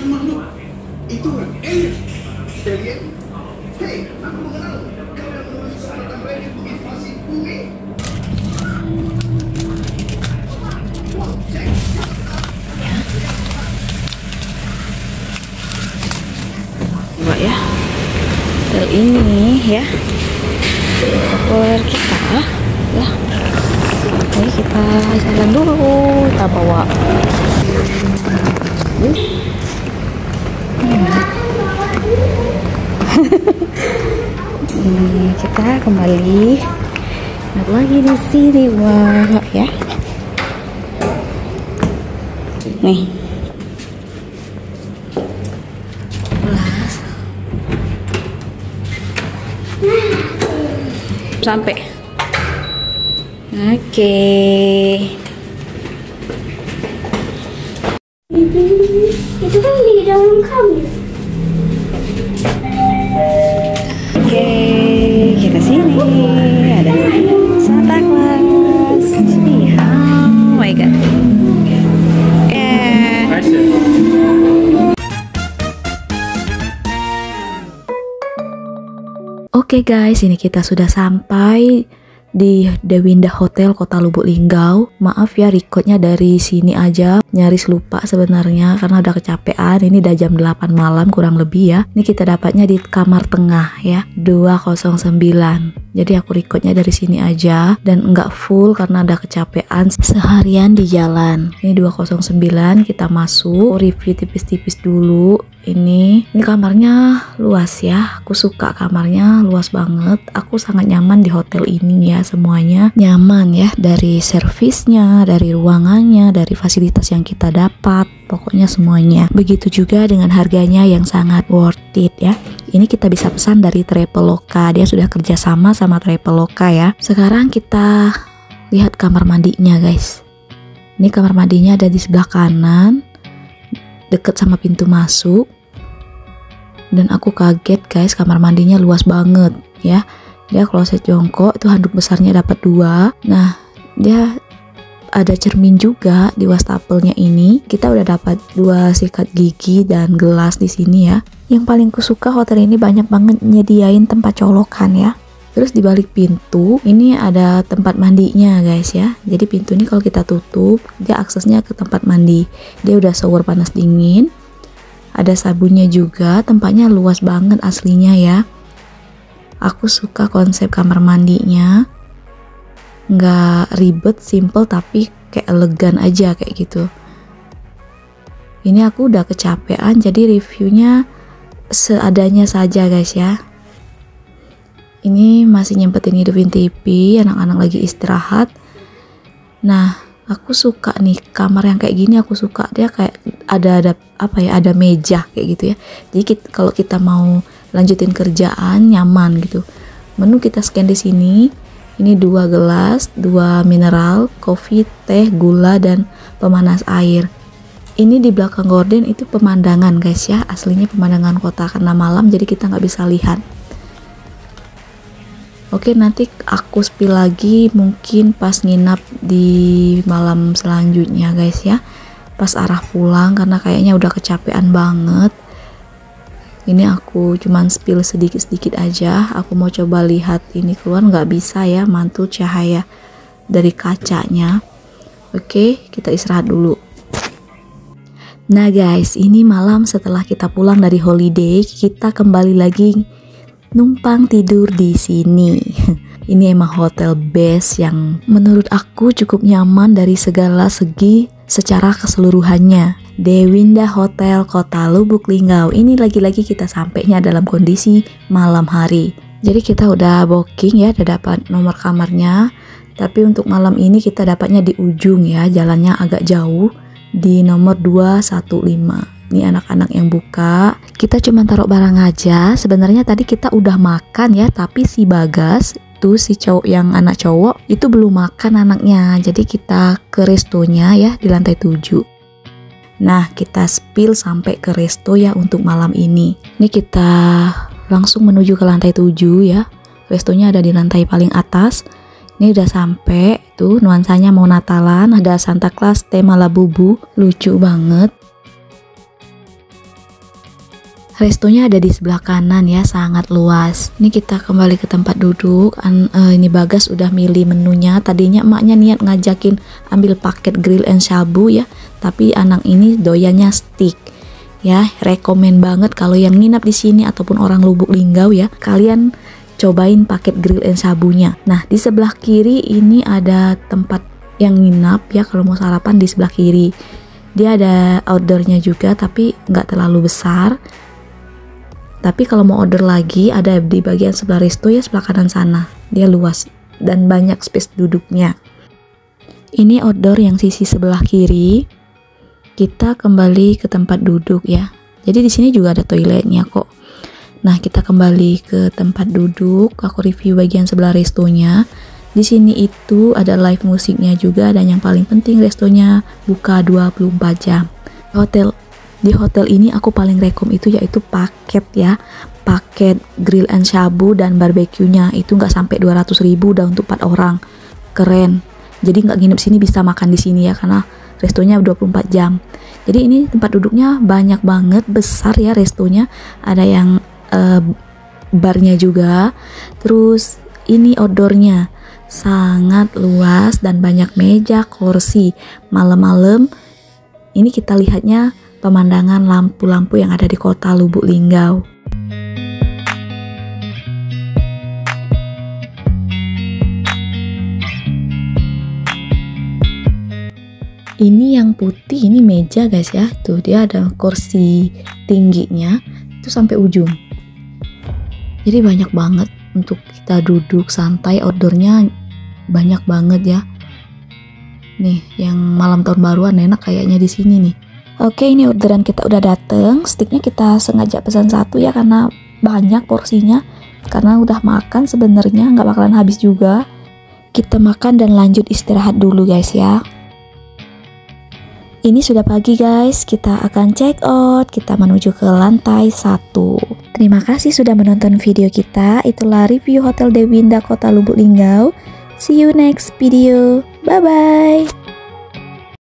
Makhluk itu alien. Alien? Hei, aku mengenal. Kau yang menulis kesempatan alien menginvasi bumi. Wow, cek. Coba ya. Hotel ini ya. Populer kita ya. Oke, kita jalan dulu. Kita bawa. Kita kembali lagi di sini, wah ya. Nih. Sampai. Oke. Itu kan di dalam kamar. Oke, kita sini ada Santa Claus. Oh my god. Oke guys, ini kita sudah sampai di Dewinda Hotel Kota Lubuk Linggau. Maaf ya, recordnya dari sini aja, nyaris lupa sebenarnya karena udah kecapean. Ini udah jam 8 malam kurang lebih ya. Ini kita dapatnya di kamar tengah ya, 209. Jadi aku recordnya dari sini aja dan nggak full karena udah kecapean seharian di jalan. Ini 209, kita masuk, review tipis-tipis dulu. Ini kamarnya luas ya, aku suka kamarnya luas banget. Aku sangat nyaman di hotel ini ya, semuanya nyaman ya, dari servisnya, dari ruangannya, dari fasilitas yang kita dapat, pokoknya semuanya. Begitu juga dengan harganya yang sangat worth it ya. Ini kita bisa pesan dari Traveloka, dia sudah kerjasama sama Traveloka ya. Sekarang kita lihat kamar mandinya guys. Ini kamar mandinya ada di sebelah kanan, deket sama pintu masuk. Dan aku kaget guys, kamar mandinya luas banget ya. Dia kloset jongkok, itu handuk besarnya dapat 2. Nah, dia ada cermin juga di wastafelnya ini. Kita udah dapat 2 sikat gigi dan gelas di sini ya. Yang paling kusuka hotel ini banyak banget nyediain tempat colokan ya. Terus di balik pintu ini ada tempat mandinya guys ya. Jadi pintu ini kalau kita tutup, dia aksesnya ke tempat mandi. Dia udah shower panas dingin. Ada sabunnya juga, tempatnya luas banget aslinya ya. Aku suka konsep kamar mandinya. Nggak ribet, simple tapi kayak elegan aja kayak gitu. Ini aku udah kecapean jadi reviewnya seadanya saja guys ya. Ini masih nyempetin hidupin TV, anak-anak lagi istirahat. Nah, aku suka nih kamar yang kayak gini, aku suka dia kayak ada apa ya, ada meja kayak gitu ya. Jadi kalau kita mau lanjutin kerjaan nyaman gitu. Menu kita scan di sini. Ini 2 gelas, 2 mineral, kopi, teh, gula dan pemanas air. Ini di belakang gorden itu pemandangan guys ya, aslinya pemandangan kota karena malam jadi kita nggak bisa lihat. Oke, nanti aku spill lagi mungkin pas nginap di malam selanjutnya guys ya. Pas arah pulang karena kayaknya udah kecapean banget. Ini aku cuman spill sedikit-sedikit aja. Aku mau coba lihat ini keluar, nggak bisa ya, mantul cahaya dari kacanya. Oke, kita istirahat dulu. Nah guys, ini malam setelah kita pulang dari holiday, kita kembali lagi numpang tidur di sini. Ini emang hotel best yang menurut aku cukup nyaman dari segala segi secara keseluruhannya. Dewinda Hotel Kota Lubuk Linggau. Ini lagi-lagi kita sampainya dalam kondisi malam hari. Jadi kita udah booking ya, udah dapat nomor kamarnya. Tapi untuk malam ini kita dapatnya di ujung ya, jalannya agak jauh di nomor 215. Ini anak-anak yang buka. Kita cuma taruh barang aja. Sebenarnya tadi kita udah makan ya, tapi si Bagas tuh, si cowok yang anak cowok itu belum makan anaknya. Jadi kita ke restonya ya di lantai 7. Nah, kita spill sampai ke resto ya untuk malam ini. Ini kita langsung menuju ke lantai 7 ya. Restonya ada di lantai paling atas. Ini udah sampai tuh, nuansanya mau Natalan, ada Santa Claus tema Labubu, lucu banget. Restonya ada di sebelah kanan ya, sangat luas. Ini kita kembali ke tempat duduk. Ini Bagas udah milih menunya. Tadinya emaknya niat ngajakin ambil paket grill and shabu ya, tapi anak ini doyannya steak. Ya, rekomen banget kalau yang nginap di sini ataupun orang Lubuk Linggau ya, kalian cobain paket grill and shabunya. Nah, di sebelah kiri ini ada tempat yang nginap ya, kalau mau sarapan di sebelah kiri. Dia ada outdoornya juga, tapi nggak terlalu besar. Tapi kalau mau order lagi, ada di bagian sebelah resto ya, sebelah kanan sana. Dia luas dan banyak space duduknya. Ini outdoor yang sisi sebelah kiri. Kita kembali ke tempat duduk ya. Jadi di sini juga ada toiletnya kok. Nah, kita kembali ke tempat duduk. Aku review bagian sebelah restonya. Di sini itu ada live musiknya juga, dan yang paling penting restonya buka 24 jam. Di hotel ini aku paling rekom itu yaitu paket ya, paket grill and shabu dan barbeque-nya itu nggak sampai 200.000 udah untuk 4 orang. Keren. Jadi nggak nginep sini bisa makan di sini ya, karena restonya 24 jam. Jadi ini tempat duduknya banyak banget, besar ya restonya. Ada yang barnya juga. Terus ini outdoornya sangat luas dan banyak meja, kursi. Malam-malam ini kita lihatnya pemandangan lampu-lampu yang ada di kota Lubuk Linggau. Ini yang putih, ini meja guys ya. Tuh dia ada kursi tingginya itu sampai ujung. Jadi banyak banget untuk kita duduk santai, outdoornya banyak banget ya. Nih, yang malam tahun baruan enak kayaknya di sini nih. Oke, ini orderan kita udah dateng. Steaknya kita sengaja pesan satu ya, karena banyak porsinya. Karena udah makan sebenarnya nggak bakalan habis juga. Kita makan dan lanjut istirahat dulu guys ya. Ini sudah pagi guys, kita akan check out. Kita menuju ke lantai 1. Terima kasih sudah menonton video kita. Itulah review Hotel Dewinda Kota Lubuk Linggau. See you next video. Bye bye.